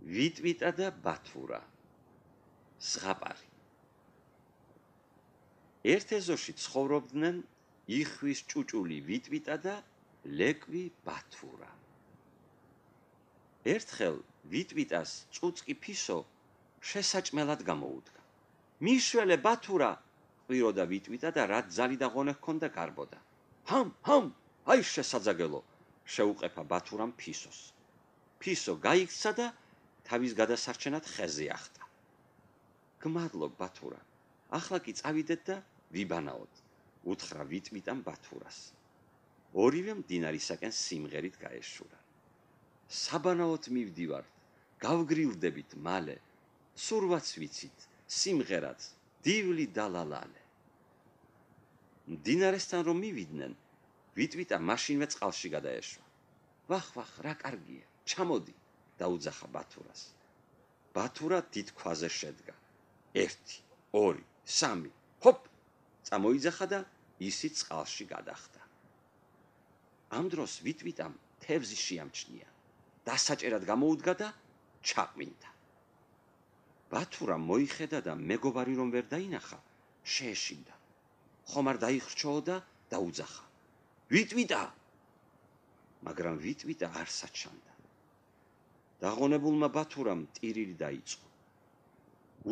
ვიტვიტა და ბათურა. ზღაპარი. ერთ ეზოში ცხოვრობდნენ იხვის ჭუჭული ვიტვიტა და ლეკვი ბათურა. ერთხელ ვიტვიტას წუწკი ფისო შესაჭმელად გამოუდგა. მიშველე ბათურა, ყვიროდა ვიტვიტა და რაც ძალი და ღონე ჰქონდა გარბოდა. ჰამ, აი შესაძაგელო, შეუყეფა ბათურამ ფისოს. ფისო გაიქცა და თავის გადასარჩენად ხეზე ახტა. გმადლობ ბათურა, ახლა კი წავიდეთ და ვიბანაოთ, უთხრა ვიტვიტამ ბათურას. ორივე მდინარისაკენ სიმღერით გაეშურა. საბანაოდ მივდივართ, გავგრილდებით მალე, სურვაც ვიცით, სიმღერაც, დივლი დალალალე. მდინარესთან რომ მივიდნენ, ვიტვიტა მაშინვე წყალში გადაეშვა. ვახ, რა კარგია, ჩამოდი, დაუძახა ბათურას. ბათურა დიდ ქვაზე შედგა. 1, 2, 3, ჰოპ! წამოიძახა და ისიც წყალში გადახტა. ამ დროს ვიტვიტამ თევზი შეამჩნია. დასაჭერად გამოუდგა და ჩაყვინდა. ბათურა მოიხედა და მეგობარი რომ ვერ დაინახა, შეეშინდა. ხომ არ დაიხრჩოო და დაუძახა. ვიტვიტა! მაგრამ ვიტვიტა არ საჩანდა. დაღონებულმა ბათურამ ტირილი დაიწყო.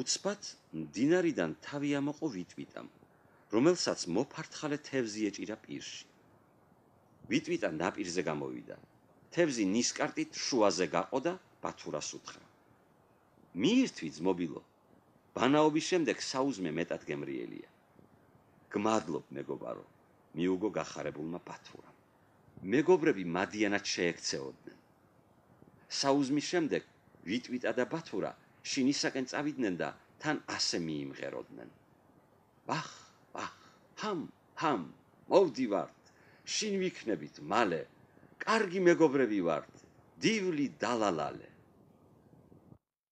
უცბად მდინარიდან თავი ამოყო ვიტვიტამ, რომელსაც მოფართხალე თევზი ეჭირა პირში. ვიტვიტა ნაპირზე გამოვიდა. თევზი ნისკარტით შუაზე გაყო და ბათურას უთხრა. მიირთვი ძმობილო, ბანაობის შემდეგ საუზმე მეტად გემრიელია. გმადლობ მეგობარო, მიუგო გახარებულმა ბათურამ. მეგობრები მადიანად შეექცეოდნენ. საუზმის შემდეგ ვიტვიტა და ბათურა შინისაკენ წავიდნენ და თან ასე მიიმღეროდნენ. ვახ, ჰამ, მოვდივართ, შინ ვიქნებით მალე, კარგი მეგობრები ვართ, დივლი დალალალე.